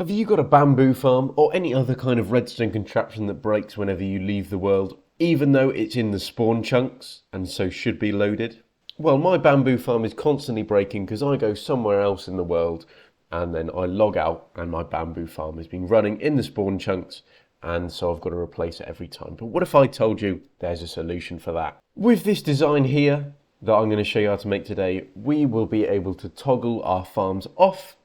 Have you got a bamboo farm or any other kind of redstone contraption that breaks whenever you leave the world, even though it's in the spawn chunks and so should be loaded? Well, my bamboo farm is constantly breaking because I go somewhere else in the world and then I log out and my bamboo farm has been running in the spawn chunks, and so I've got to replace it every time. But what if I told you there's a solution for that? With this design here that I'm going to show you how to make today, we will be able to toggle our farms off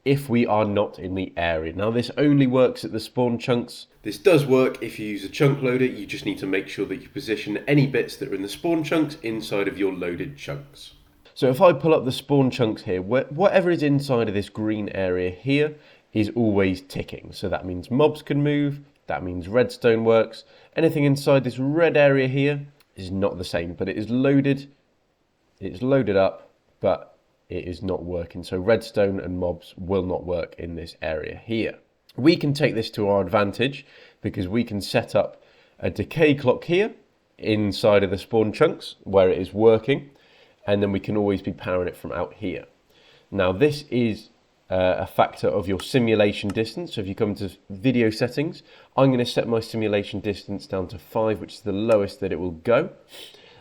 if we are not in the area. Now, this only works at the spawn chunks. This does work if you use a chunk loader. You just need to make sure that you position any bits that are in the spawn chunks inside of your loaded chunks. So if I pull up the spawn chunks here, whatever is inside of this green area here is always ticking. So that means mobs can move, that means redstone works. Anything inside this red area here is not the same, but it is loaded. It's loaded up, but it is not working. So redstone and mobs will not work in this area here. We can take this to our advantage because we can set up a decay clock here inside of the spawn chunks where it is working, and then we can always be powering it from out here. Now, this is a factor of your simulation distance. So if you come to video settings, I'm going to set my simulation distance down to 5, which is the lowest that it will go.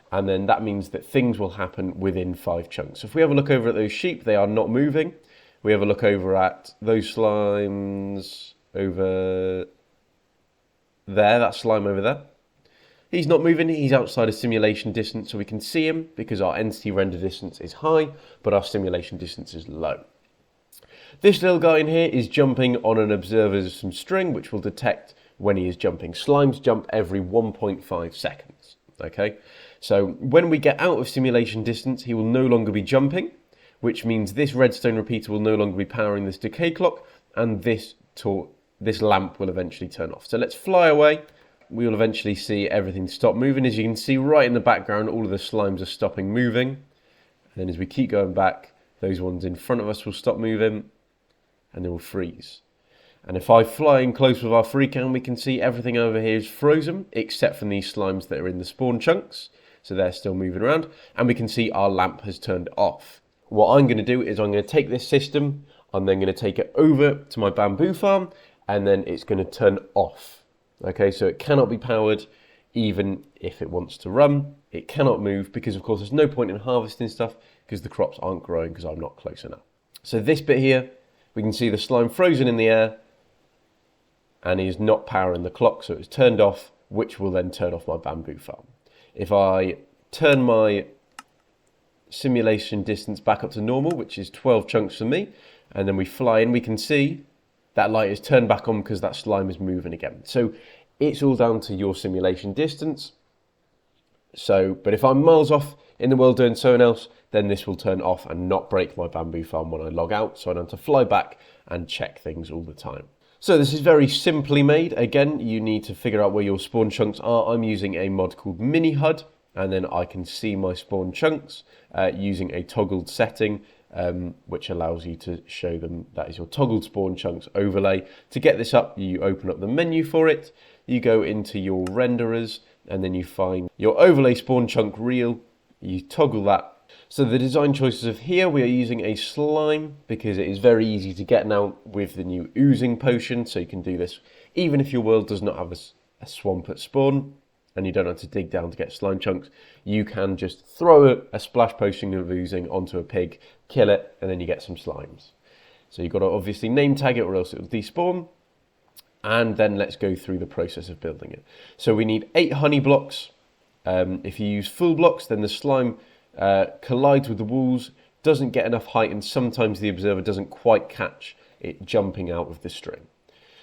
And then that means that things will happen within 5 chunks. So if we have a look over at those sheep, they are not moving. We have a look over at those slimes over there, that slime over there. He's not moving, he's outside of simulation distance, so we can see him because our entity render distance is high, but our simulation distance is low. This little guy in here is jumping on an observer's some string, which will detect when he is jumping. Slimes jump every 1.5 seconds. Okay, so when we get out of simulation distance, he will no longer be jumping, which means this redstone repeater will no longer be powering this decay clock, and this lamp will eventually turn off. So let's fly away. We will eventually see everything stop moving. As you can see right in the background, all of the slimes are stopping moving. And then as we keep going back, those ones in front of us will stop moving, and they will freeze. And if I fly in close with our free cam, we can see everything over here is frozen, except for these slimes that are in the spawn chunks. So they're still moving around. And we can see our lamp has turned off. What I'm going to do is I'm going to take this system, I'm then going to take it over to my bamboo farm, and then it's going to turn off. Okay, so it cannot be powered even if it wants to run. It cannot move because, of course, there's no point in harvesting stuff because the crops aren't growing because I'm not close enough. So this bit here, we can see the slime frozen in the air, and is not powering the clock, so it's turned off, which will then turn off my bamboo farm. If I turn my simulation distance back up to normal, which is 12 chunks for me, and then we fly in, we can see that light is turned back on because that slime is moving again. So it's all down to your simulation distance. But if I'm miles off in the world doing something else, then this will turn off and not break my bamboo farm when I log out, so I don't have to fly back and check things all the time. So this is very simply made. Again, you need to figure out where your spawn chunks are. I'm using a mod called Mini HUD, and then I can see my spawn chunks using a toggled setting, which allows you to show them that is your toggled spawn chunks overlay. To get this up, you open up the menu for it, you go into your renderers, and then you find your overlay spawn chunk reel, you toggle that. So the design choices of here, we are using a slime because it is very easy to get now with the new oozing potion. So you can do this even if your world does not have a swamp at spawn and you don't have to dig down to get slime chunks. You can just throw a splash potion of oozing onto a pig, kill it, and then you get some slimes. So you've got to obviously name tag it or else it will despawn. And then let's go through the process of building it. So we need 8 honey blocks. If you use full blocks, then the slime collides with the walls, doesn't get enough height, and sometimes the observer doesn't quite catch it jumping out of the string.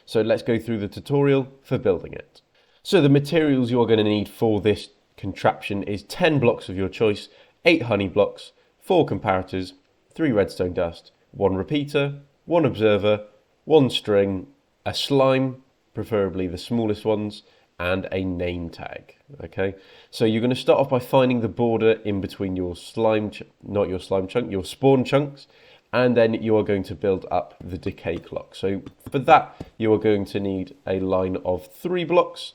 So let's go through the tutorial for building it. So the materials you're going to need for this contraption is 10 blocks of your choice, 8 honey blocks, 4 comparators, 3 redstone dust, 1 repeater, 1 observer, 1 string, a slime, preferably the smallest ones, and a name tag. Okay, so you're going to start off by finding the border in between your your spawn chunks, and then you are going to build up the decay clock. So for that, you are going to need a line of 3 blocks,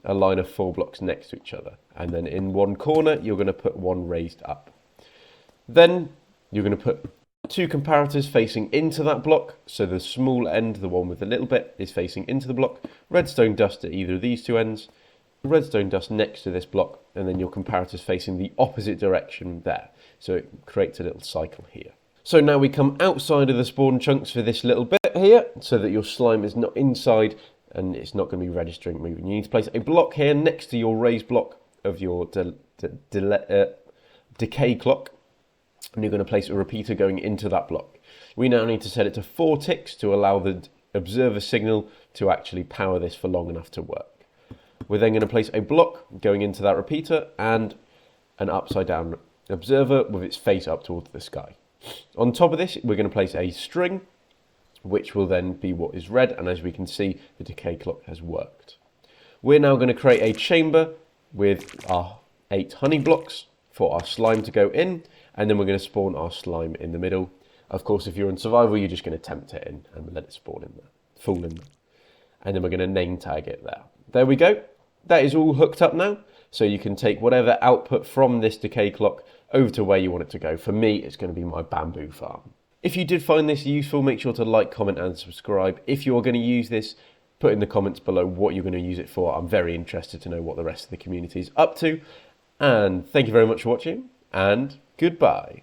a line of 4 blocks next to each other, and then in one corner you're going to put 1 raised up. Then you're going to put 2 comparators facing into that block, so the small end, the one with the little bit, is facing into the block. Redstone dust at either of these 2 ends. Redstone dust next to this block, and then your comparators facing the opposite direction there. So it creates a little cycle here. So now we come outside of the spawn chunks for this little bit here, so that your slime is not inside and it's not going to be registering moving. You need to place a block here next to your raised block of your decay clock, and you're going to place a repeater going into that block. We now need to set it to 4 ticks to allow the observer signal to actually power this for long enough to work. We're then going to place a block going into that repeater and an upside down observer with its face up towards the sky. On top of this, we're going to place a string, which will then be what is red, and as we can see, the decay clock has worked. We're now going to create a chamber with our 8 honey blocks for our slime to go in, and then we're going to spawn our slime in the middle. Of course, if you're in survival, you're just going to tempt it in and let it spawn in there, fall in there. And then we're going to name tag it there. There we go. That is all hooked up now, so you can take whatever output from this decay clock over to where you want it to go. For me, it's going to be my bamboo farm. If you did find this useful, make sure to like, comment and subscribe. If you're going to use this, put in the comments below what you're going to use it for. I'm very interested to know what the rest of the community is up to. And thank you very much for watching, and goodbye.